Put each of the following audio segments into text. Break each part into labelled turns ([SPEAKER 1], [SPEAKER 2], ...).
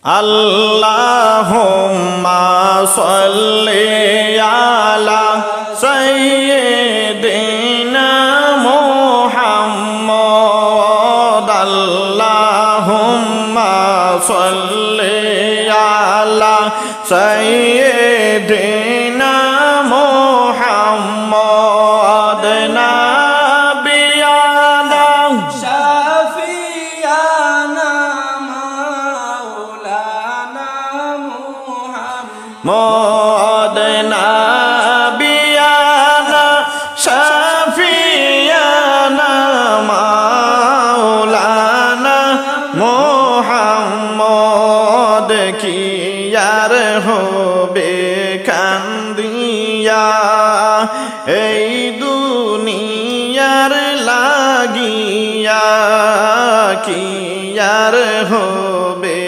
[SPEAKER 1] আল্লাহুম্মা সাল্লি আলা সাইয়্যিদিনা মুহাম্মদ আল্লাহুম্মা সাল্লি আলা সাইয়্যিদিনা মুহাম্মদ নাবিয়ানা শাফিয়ানা মাওলানা মুহাম্মদ নাবিয়ানা শাফিয়ানা মাওলানা মুহাম্মদ কি আর হবে কান্দিয়া এই দুনিয়ার লাগিয়া কি আর হবে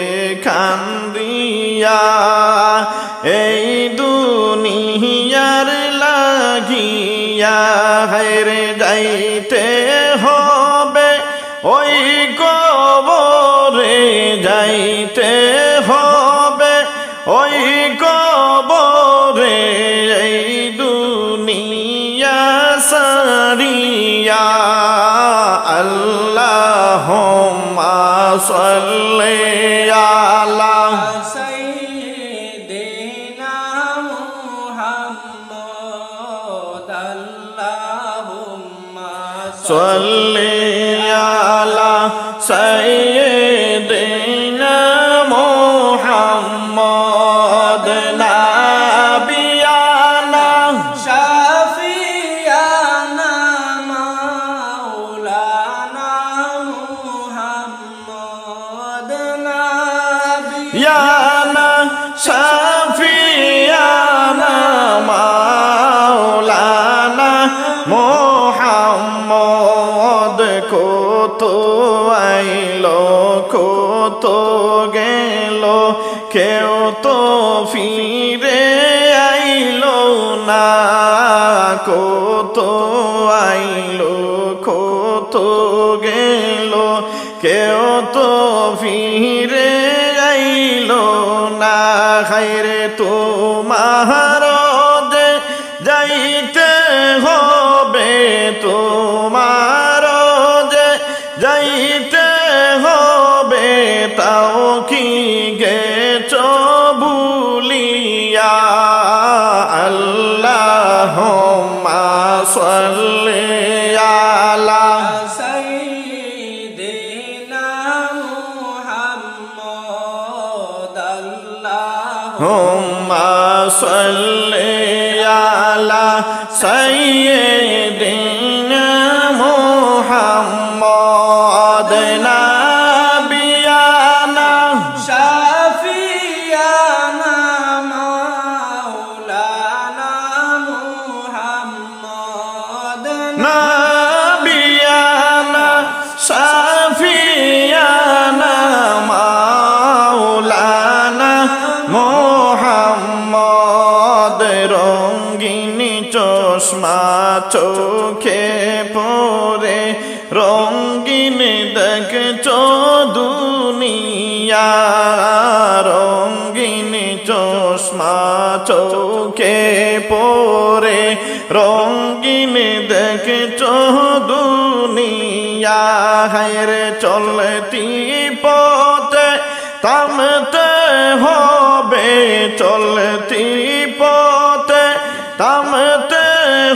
[SPEAKER 1] কান্দিয়া এই দুনিয়ার লাগিয়া হায়রে যাইতে হবে ওই কবরে যাইতে হবে ওই কবরে এই দুনিয়া সারিয়া আল্লাহুম্মা সাল্লি আলা সাইয়্যিদিনা মুহাম্মদ আল্লাহুম্মা সাল্লি আলা সাইয়্যিদিনা মুহাম্মদ নাবিয়ানা শাফিয়ানা মাওলানা মুহাম্মদ নাবিয়ানা শাফিয়ানা মাওলানা মুহাম্মদ কত আইলো কত গেল কেউ তো ফিরে আইলো না কত আইলো কত গেল কেউ তো ফিরে আইলো না হায়রে তোমার যে যাইতে হবে তোমার যে যাইতে হবে তাও কি গেছো ভুলিয়া আল্লাহুম্মা সাল্লি আলা সাইয়্যিদিনা মুহাম্মদ আল্লাহুম্মা সাল্লি আলা সাইয়্যিদিনা মুহাম্মদ নাবিয়ানা শাফিয়ানা মাওলানা মুহাম্মদ নাবিয়ানা শাফিয়ানা মাওলানা মুহাম্মদ রঙিন চশমা চোখে পরে রঙিন দেখছো দুনিয়া রঙিন চশমা চোখে পরে রঙিন দেখছো দুনিয়া হায়রে চলতি পথে থামতে হবে চলতি পথে থামতে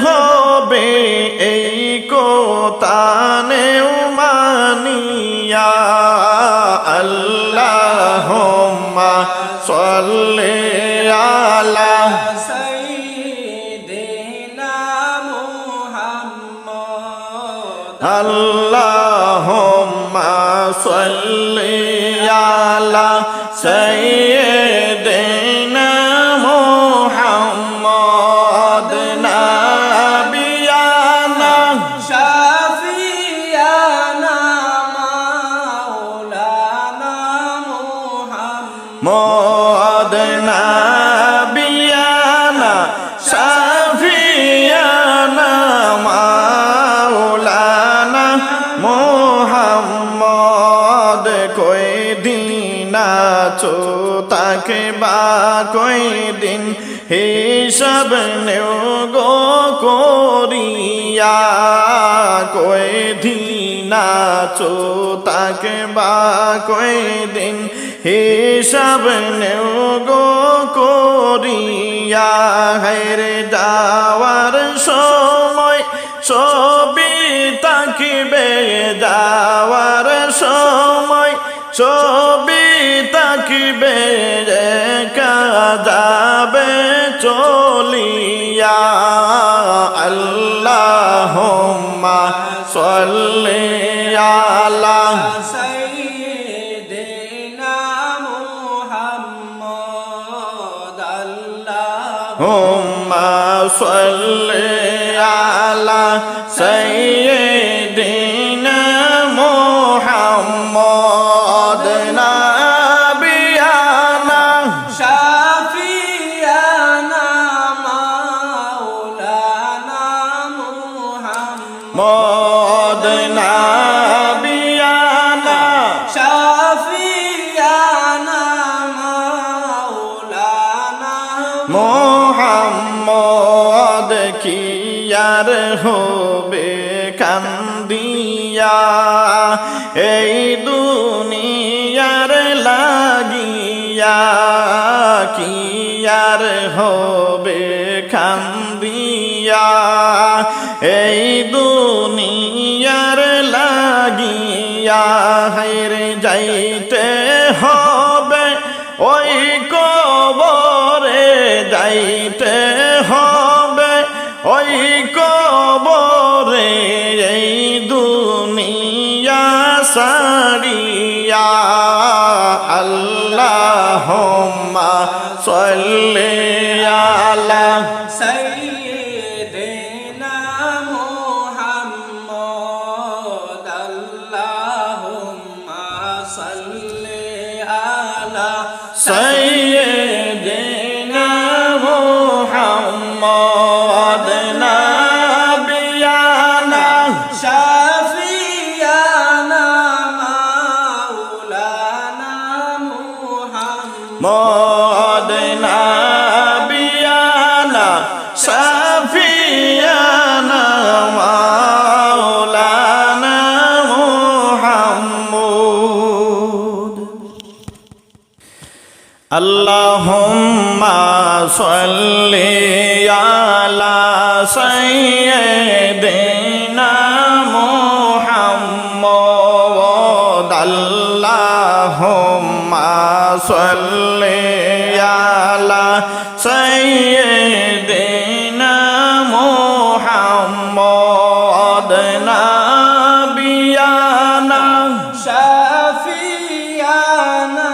[SPEAKER 1] হবে এই কোতানেও মানিয়া আল্লাহুম্মা সাল্লি আলা সাইয়্যিদিনা মুহাম্মদ আল্লাহুম্মা সাল্লি আলা সাইয়্যিদিনা মুহাম্মদ নাবিয়ানা শাফিয়ানা মাওলানা মুহাম্মদ নাবিয়ানা শাফিয়ানা মাওলানা মুহাম্মদ কই দিন আছো তাকে বা কই দিন হিসাব নেও গো করিয়া কই দিন আছো তাকে বা কই দিন হিসাব নেও গো করিয়া হায়রে যাওয়ার সময় ছবি তাকিবে যাওয়ার সময় ছবি তাকিবে একা যাবে চলিয়া আল্লাহুম্মা সাল্লি আলা اللهم صل على سيدنا محمد نبينا
[SPEAKER 2] شفيعنا مولانا
[SPEAKER 1] محمد نبينا
[SPEAKER 2] شفيعنا مولانا
[SPEAKER 1] মোহাম্মদ কি আর হবে কান্দিয়া এই দুনিয়ার লাগিয়া কি আর হবে কান্দিয়া এই দুনিয়ার লাগিয়া হায়রে যাইতে হবে ওই কবরে যাইতে হবে ওই কবরে এই দুনিয়া সারিয়া আল্লাহুম্মা সাল্লি আলা
[SPEAKER 2] سيدنا محمد اللهم صل على
[SPEAKER 1] سيدنا محمد نبينا
[SPEAKER 2] شفيعنا مولانا محمد
[SPEAKER 1] محمد نبينا شفيعنا مولانا محمد اللهم صل على سيدنا محمد اللهم صل على سيدنا محمد نبينا
[SPEAKER 2] شفيعنا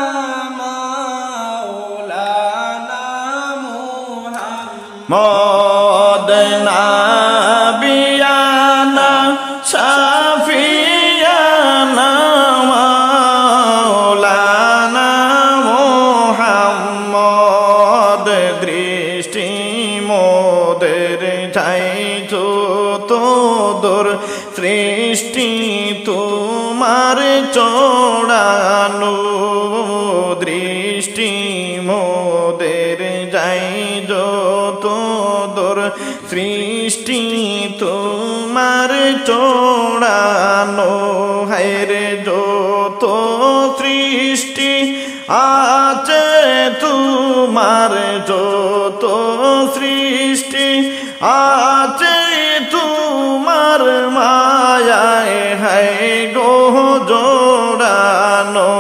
[SPEAKER 2] مولانا محمد
[SPEAKER 1] محمد نبينا شفيعنا مولانا محمد দৃষ্টি মোদের চাইছো তো দূর সৃষ্টি তোমার চড়ানো দৃষ্টি মোদের যাই যত দূর সৃষ্টি তোমার চড়ানো হায়রে যত সৃষ্টি আছে তোমার যত সৃষ্টি আছে তোমার মায়ায় হায় গো জোড়ানো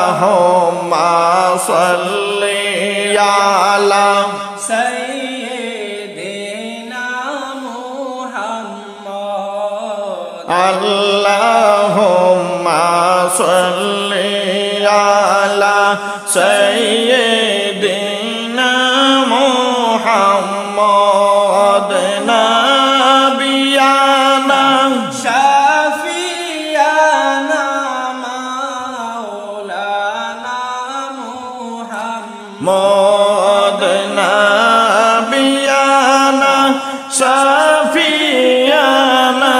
[SPEAKER 1] আল্লাহুম্মা সাল্লি আলা
[SPEAKER 2] سيدنا محمد
[SPEAKER 1] اللهم صل على سيدنا محمد نبينا
[SPEAKER 2] شفيعنا مولانا محمد
[SPEAKER 1] محمد نبينا شفيعنا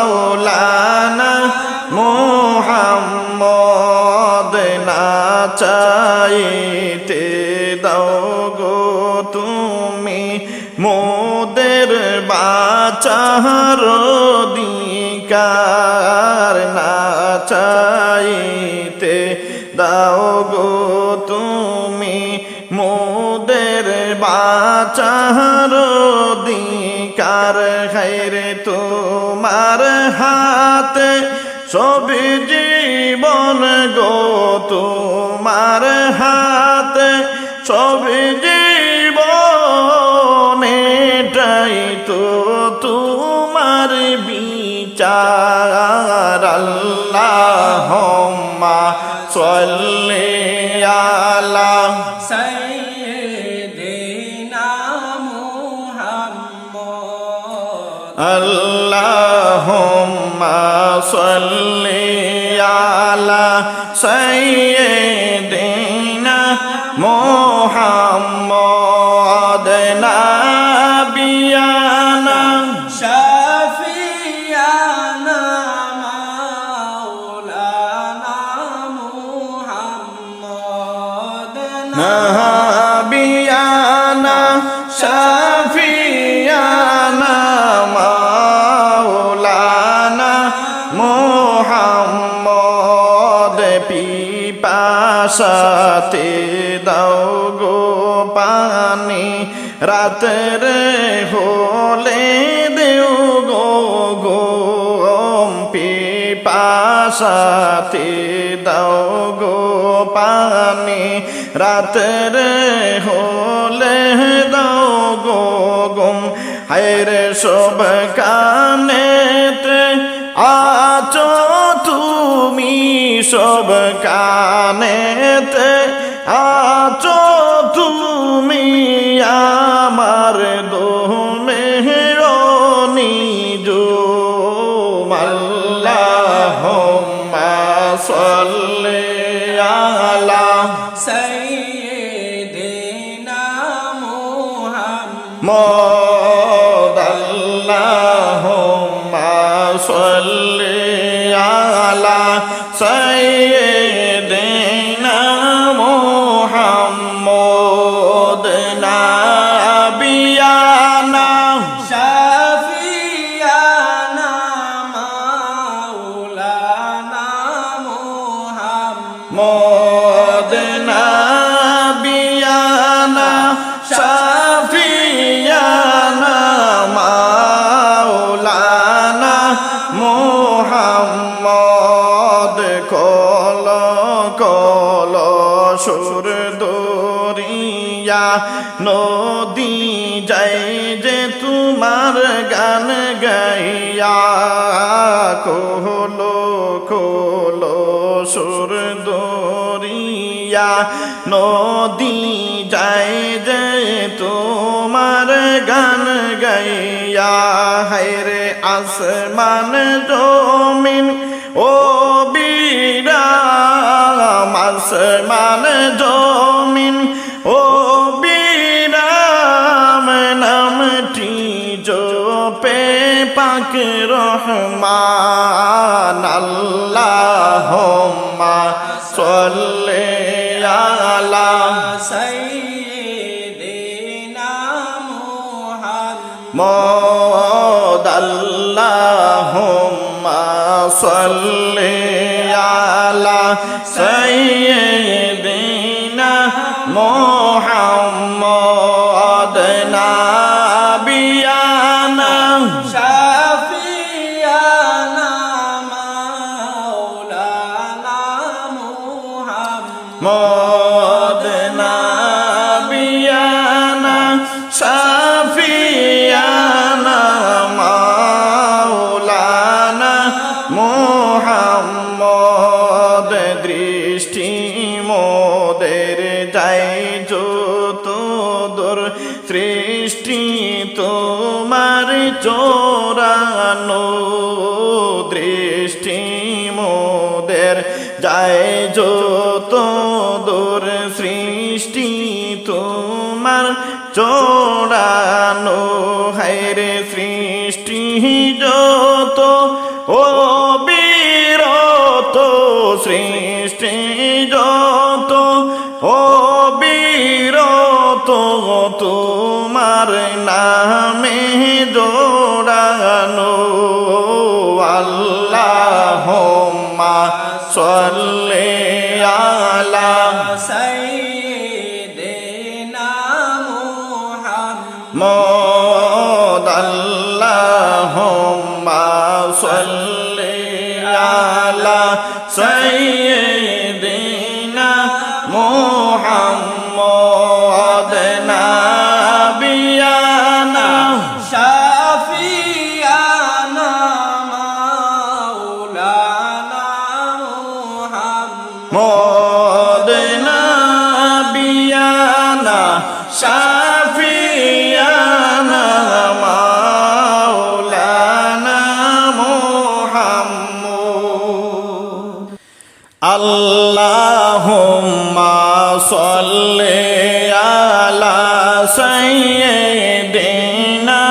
[SPEAKER 1] مولانا محمد চাইতে দাও গো তুমি মোদের বাঁচার অধিকার না চাইতে দাও গো তুমি মোদের বাঁচার অধিকার খাইরে তোমার হাতে সবই জীবন গো তোমার হাতে সবই জীবন এটাই তো তোমার বিচার আল্লাহুম্মা সাল্লি আলা
[SPEAKER 2] সাইয়্যিদিনা মুহাম্মদ
[SPEAKER 1] আল্লাহুম্মা সাল্লি আলা সাইয়্যিদিনা মুহাম্মদ নাবিয়ানা
[SPEAKER 2] শাফিয়ানা মাওলানা মুহাম্মদ
[SPEAKER 1] নাবিয়ানা শাফিয়ানা মাওলানা মুহাম্মদ পিপাসাতে দাও গো পানি রাতের হলে দেও গো গম পিপাসাতে দাও গো পানি রাতের হলে দাও গো গম হায়রে সব কানেতে আছো তুমি সব কানেতে আছো তুমি আমার দোনে নিজুম আল্লাহুম্মা সাল্লি আলা
[SPEAKER 2] সাইয়্যিদিনা মুহাম্মদ
[SPEAKER 1] মোদ আল্লাহুম্মা সাল্লি আলা সাইয়্যিদিনা মুহাম্মদ নাবিয়ানা
[SPEAKER 2] শাফিয়ানা মাওলানা মুহাম্মদ
[SPEAKER 1] মোদ নাবিয়ানা শাফিয়ানা মাওলানা মুহাম্মদ কল কল সুর দরিয়া নদী যাই যে তোমার গান গাইয়া কোহলো কোলো সুর দরিয়া নদী যাই যে তোমার গান গাইয়া হায়রে আসমান জমিন ও বিরাম আসমান জমিন ও বিরাম নামটি জপে পাক রহমান আল্লাহুম্মা সাল্লি আলা
[SPEAKER 2] সাইয়্যিদিনা মুহাম্মদ
[SPEAKER 1] মোদ আল্লাহুম্মা সাল্লি আলা সাইয়্যিদিনা মুহাম্মদ নাবিয়ানা
[SPEAKER 2] শাফিয়ানা মাওলানা মুহাম্মদ
[SPEAKER 1] মোদ নাবিয়ানা শাফিয়ানা মাওলানা মুহাম্মদ দৃষ্টি মোদের যাই যত দূর সৃষ্টি তোমার চোরানো দৃষ্টি মোদের যায় যত দূর সৃষ্টি তোমার চোরানো হায়রে সৃষ্টি যত ও বিরত শ্রী সৃষ্টি যত ও বিরত তোমার নামে জোড়ানো আল্লাহুম্মা সাল্লি আলা
[SPEAKER 2] সাইয়্যিদিনা মুহাম্মদ
[SPEAKER 1] মোদ আল্লাহুম্মা সাল্লি আলা সাইয়্যিদিনা মুহাম্মদ নাবিয়ানা
[SPEAKER 2] শাফিয়ানা মাওলানা মুহাম্মদ
[SPEAKER 1] মোদ নাবিয়ানা শাফিয়ানা মাওলানা মুহাম্মদ আল্লাহুম্মা সাল্লি আলা সাইয়্যিদিনা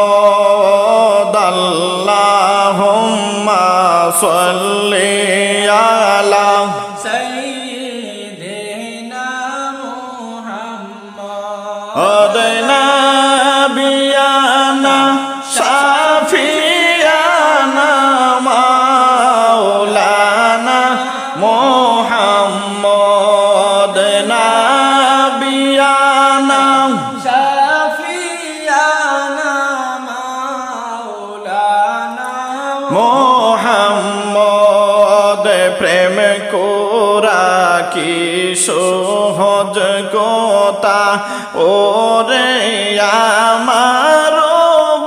[SPEAKER 1] মুহাম্মদ আল্লাহুম্মা সাল্লি আলা
[SPEAKER 2] সাইয়্যিদিনা মুহাম্মদ
[SPEAKER 1] নাবিয়ানা শাফিয়ানা মাওলানা মুহাম্মদ নাবিয়ানা
[SPEAKER 2] শাফিয়ানা মাওলানা
[SPEAKER 1] মুহাম্মদ প্রেম কোরা কি সহজ কথা ওরে আমার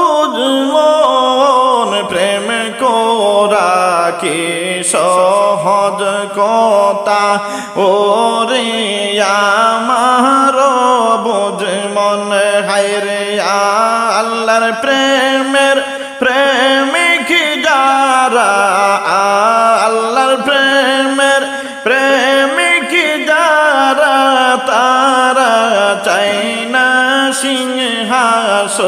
[SPEAKER 1] বুঝমন প্রেম কোরা কি সহজ কথা ওরে আমার বুঝমন হায়রে আল্লাহর প্রেমের প্রেমিক যারা আল্লাহর প্রেমের প্রেমিক যারা তারা চাই না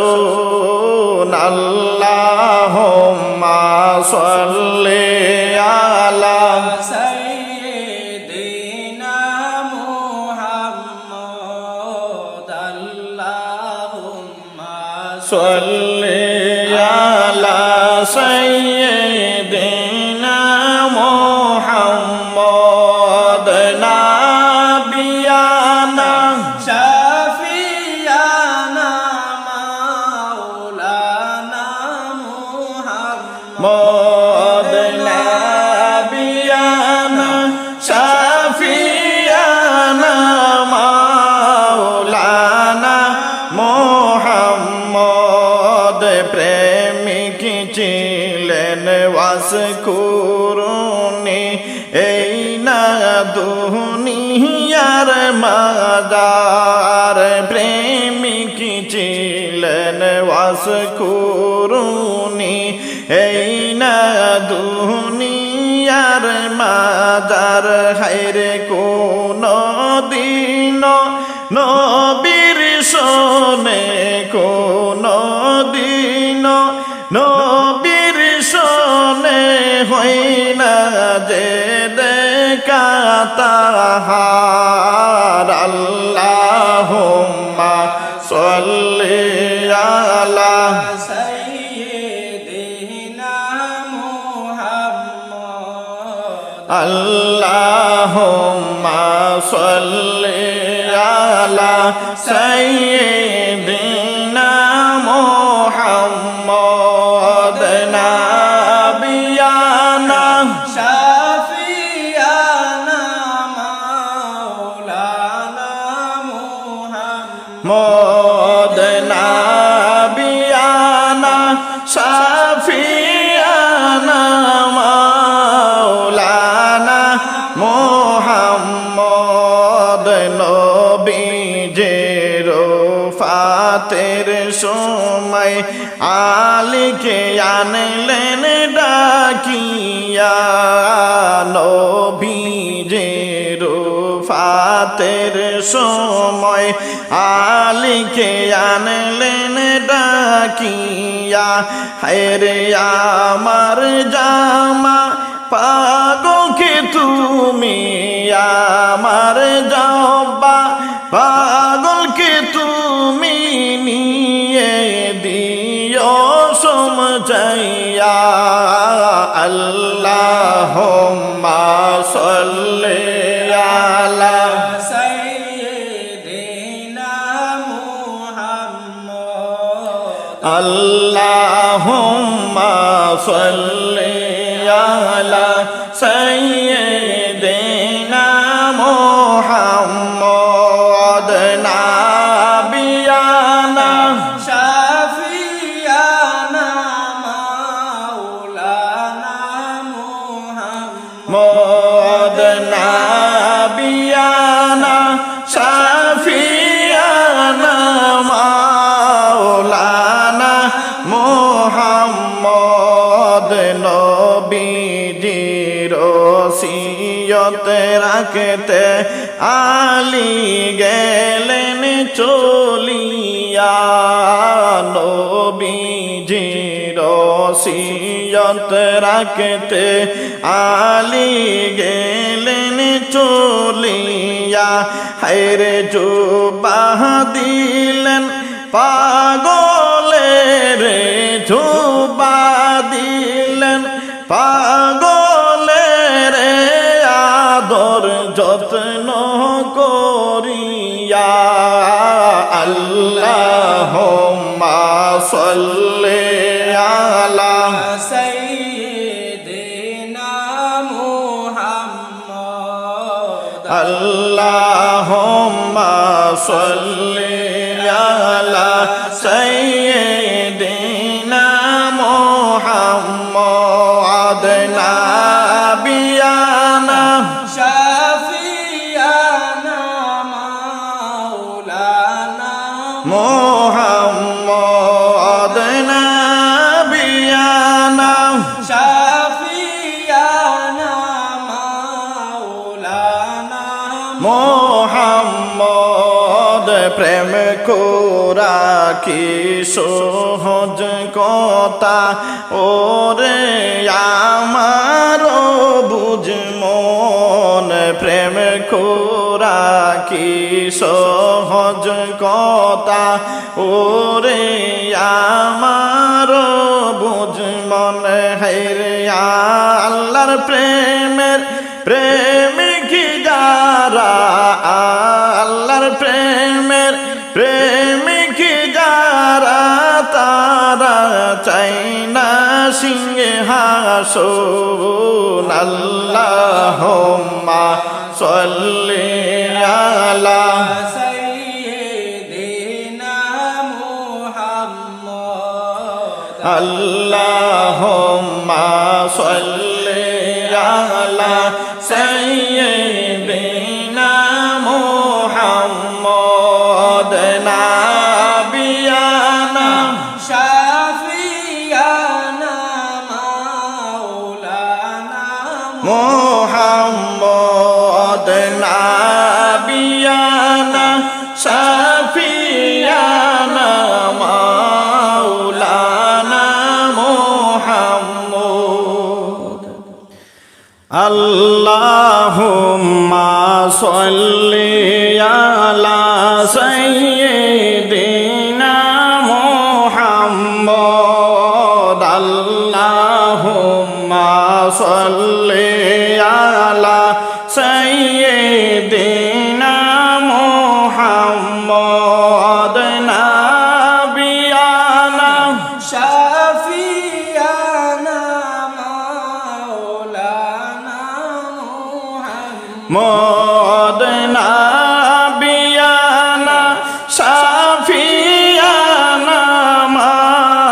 [SPEAKER 1] সিংহাসন আল্লাহুম্মা সাল্লি আলা
[SPEAKER 2] সাইয়্যিদিনা মুহাম্মদ আল্লাহুম্মা
[SPEAKER 1] সাল্লি আলা সাইয়্যিদিনা মুহাম্মদ নাবিয়ানা
[SPEAKER 2] শাফিয়ানা মাওলানা মুহাম্মদ
[SPEAKER 1] মোদ নাবিয়ানা শাফিয়ানা মাওলানা মুহাম্মদ প্রেমিক ছিলেন ওয়াসকুরুনি এই না দুনিয়ার মাদার প্রেমিক ছিলেন ওয়াসকুরুনি এই না দুনিয়ার মাদার হায়রে কোন দিন নবীর শোনে কোন দিন নবীর শোনে হই না যে দেখা তাহার আল্লাহুম্মা সাল্লি আলা
[SPEAKER 2] সাইয়্যিদিনা মুহাম্মদ
[SPEAKER 1] আল্লাহুম্মা সাল্লি আলা সাইয়্যিদিনা মুহাম্মদ নাবিয়ানা
[SPEAKER 2] শাফিয়ানা মাওলানা মুহাম্মদ
[SPEAKER 1] মোদ নাবিয়ানা শাফিয়ানা মাওলানা মুহাম্মদ নবীজের ফাতের সময় আলীকে আনলেন ডাকিয়া নবীজের ফাতের সময় আলীকে আনলেন ডাকিয়া হায়রে আমার জামা পাগলকে তুমি আমার জব্বা পাগলকে তুমি নিয়ে দিও সমঝাইয়া আল্লাহুম্মা সাল্লি আলা
[SPEAKER 2] সাইয়্যিদিনা মুহাম্মদ
[SPEAKER 1] আল্লাহুম্মা সাল্লি আলা সাইয়্যিদিনা মুহাম্মদ নাবিয়ানা
[SPEAKER 2] শাফিয়ানা মাওলানা মুহাম্মদ
[SPEAKER 1] মোদ নাবিয়ানা শাফিয়ানা মাওলানা মুহাম্মদ নবীজির ওসিয়ত রাখতে আলী গেলেন চলিয়া নবীজির ওসিয়ত রাখতে আলী গেলেন চলিয়া হায়রে জুবাহ দিলেন পাগলের জুবা দিলেন পাগলের আদর যত্ন করিয়া আল্লাহুম্মা সাল্লি আলা
[SPEAKER 2] সাইয়্যিদিনা মুহাম্মদ
[SPEAKER 1] আল্লাহুম্মা সাল্লি আলা সাইয়্যিদিনা মুহাম্মদ নাবিয়ানা
[SPEAKER 2] শাফিয়ানা মাওলানা
[SPEAKER 1] মুহাম্মদ নাবিয়ানা
[SPEAKER 2] শাফিয়ানা মাওলানা
[SPEAKER 1] মোহাম্মদ প্রেম কোরা কি সহজ কথা ওরে আমার বুঝ মন প্রেম কোরা কি সহজ কথা ওরে আমার বুঝ মন হেরে আল্লাহর প্রেমের প্রেমিক যারা আল্লাহর প্রেমের প্রেমিক যারা তারা চাই না সিংহাসন আল্লাহুম্মা সাল্লি আলা
[SPEAKER 2] সাইয়্যিদিনা মুহাম্মদ
[SPEAKER 1] আল্লাহুম্মা সাল্লি আলা সাইয়্যিদিনা মুহাম্মদ নাবিয়ানা
[SPEAKER 2] শাফিয়ানা মাওলানা
[SPEAKER 1] মুহাম্মদ নাবিয়ানা শাফিয়ানা মাওলানা মুহাম্মদ আল্লাহুম্মা সাল্লি আলা সাইয়্যিদিনা মুহাম্মদ আল্লাহুম্মা সাল্লি আলা সাইয়্যিদিনা মুহাম্মদ নাবিয়ানা
[SPEAKER 2] শাফিয়ানা মাওলানা মুহাম্মদ
[SPEAKER 1] মোদ নাবিয়ানা শাফিয়ানা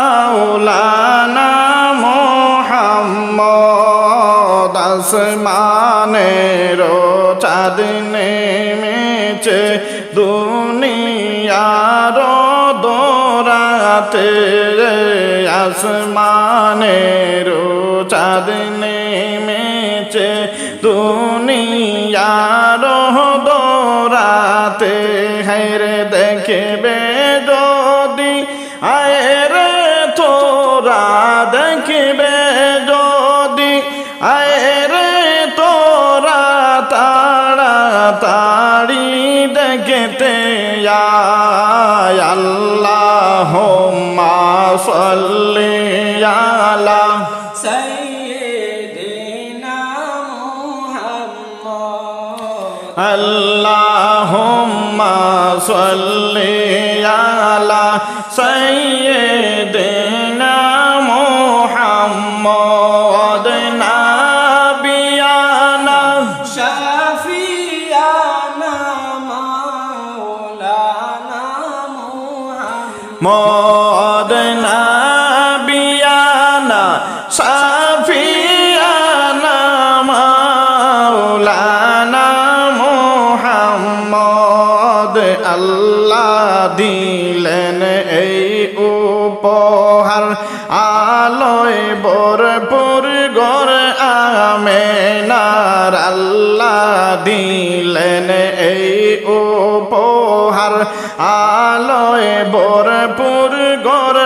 [SPEAKER 1] মাওলানা মুহাম্মদ আসমানের চাঁদ নেমেছে দুনিয়ার দোরাতে আসমানের চাঁদ নেমেছে দুনিয়ার দোরাতে হেরে দেখবে যদি আয়ের তোরা দেখবে যদি আয়ের আল্লাহুম্মা সাল্লি আলা
[SPEAKER 2] সাইয়্যিদিনা মুহাম্মদ
[SPEAKER 1] আল্লাহুম্মা সাল্লি আলা সাইয়্যিদিনা মুহাম্মদ নাবিয়ানা
[SPEAKER 2] শাফিয়ানা মাওলানা মুহাম্মদ
[SPEAKER 1] মদ নাবিয়ানা শাফিয়ানা মাওলানা মুহাম্মদ আল্লাহ দিলেন এই উপহার আলোয় ভরপুর গর আমেনার আল্লাহ দিলেন এই উপহার আলোয় ভরপুর গর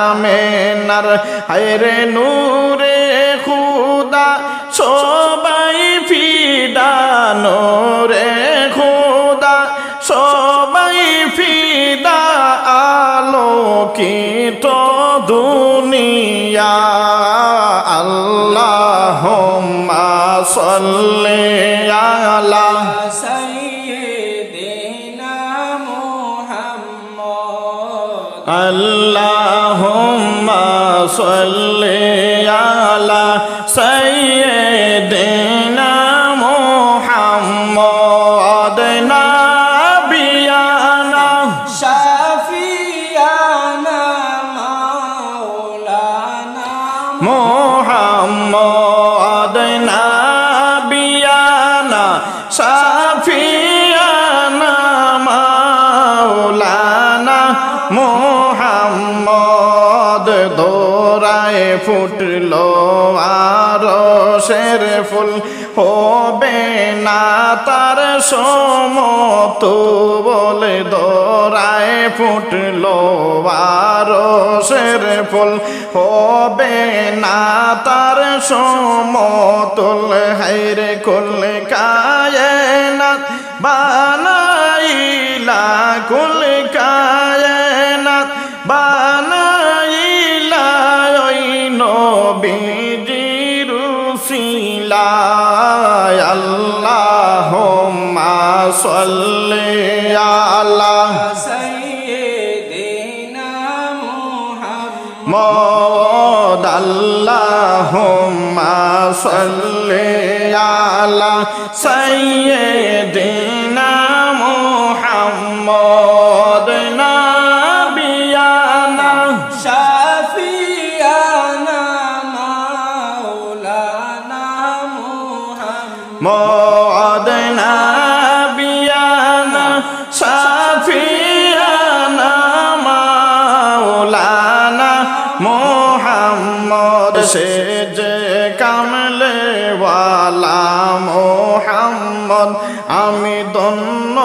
[SPEAKER 1] আমেনার হায়রে নূরে খুদা সবাই ফিদা নূরে খুদা সবাই ফিদা আলোকিত দুনিয়া আল্লাহুম্মা সাল্লি আলা
[SPEAKER 2] সাইয়্যিদিনা মুহাম্মদ
[SPEAKER 1] আল্লাহুম্মা সাল্লি আলা সাইয়্যিদিনা মুহাম্মদ নাবিয়ানা
[SPEAKER 2] শাফিয়ানা মাওলানা
[SPEAKER 1] মুহাম্মদ নাবিয়ানা শাফিয়ানা মাওলানা মুহাম্মদ দোরায় ফুটলো আরশের ফুল হবে না তার সমতু বলে দোরায় ফুটলো আরশের ফুল হবে না তার সমতুল হায়রে কুল কায়নাত বানাইলা কুল কায়নাত বানাইলা ওই নবীজির উসিলায় আল্লাহুম্মা সাল্লি আলা
[SPEAKER 2] সাইয়্যিদিনা মুহাম্মদ
[SPEAKER 1] মদ আল্লাহুম্মা সাল্লি আলা সাইয়্যিদিনা মুহাম্মদ নাবিয়ানা
[SPEAKER 2] শাফিয়ানা মাওলানা মুহাম্মদ
[SPEAKER 1] মদ নাবিয়ানা শাফিয়ানা মাওলানা মুহাম্মদ সে যে কামলে ওয়ালা মুহাম্মদ আমি ধন্য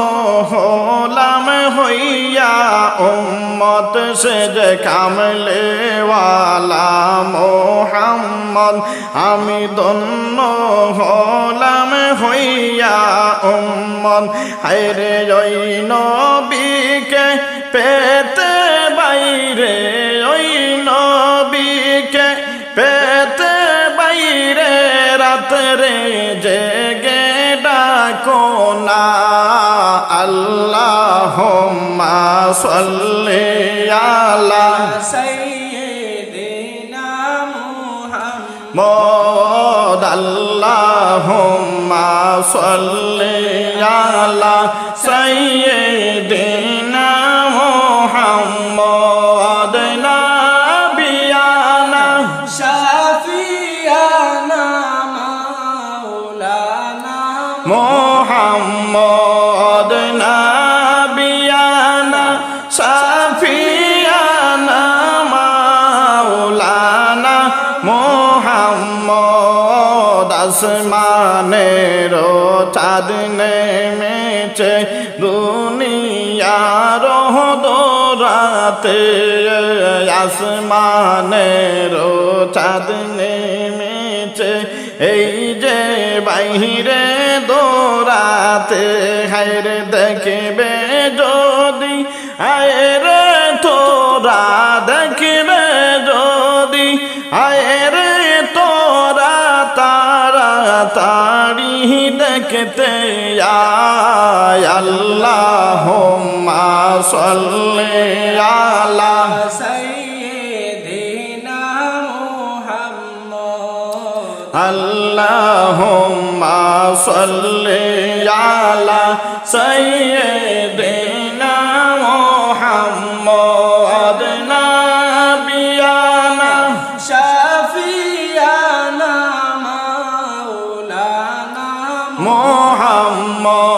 [SPEAKER 1] হলাম হইয়া উম্মত সে যে কামলে ওয়ালা মুহাম্মদ আমি ধন্য হলাম হইয়া উম্মত হায়রে ওই নবীকে পেতে বাইরে ওই নবীকে পেতে বাইরে রাত্রে জেগে ডাকো না আল্লাহুম্মা সাল্লি আলা
[SPEAKER 2] সাইয়্যিদিনা মুহাম্মদ
[SPEAKER 1] মদ আল্লাহুম্মা সাল্লি আলা সাইয়্যিদিনা মুহাম্মদ নাবিয়ানা
[SPEAKER 2] শাফিয়ানা মাওলানা
[SPEAKER 1] মুহাম্মদ নাবিয়ানা শাফিয়ানা মাওলানা মুহাম্মদ আসমানের চাঁদ নেমেছে দুনিয়ার দোরাতে আসমানের চাঁদ নেমেছে এই যে বাহিরে দৌড়াতে হায়রে দেখবে যদি আয় রে তোরা দেখবে যদি আয় রে তোরা তাড়াতাড়ি দেখতে আয় আল্লাহুম্মা সাল্লি আলা
[SPEAKER 2] সাইয়্যিদিনা মুহাম্মদ
[SPEAKER 1] আল্লাহুম্মা সাল্লি আলা সাইয়্যিদিনা মুহাম্মদ নাবিয়ানা
[SPEAKER 2] শাফিয়ানা মাওলানা
[SPEAKER 1] মুহাম্মদ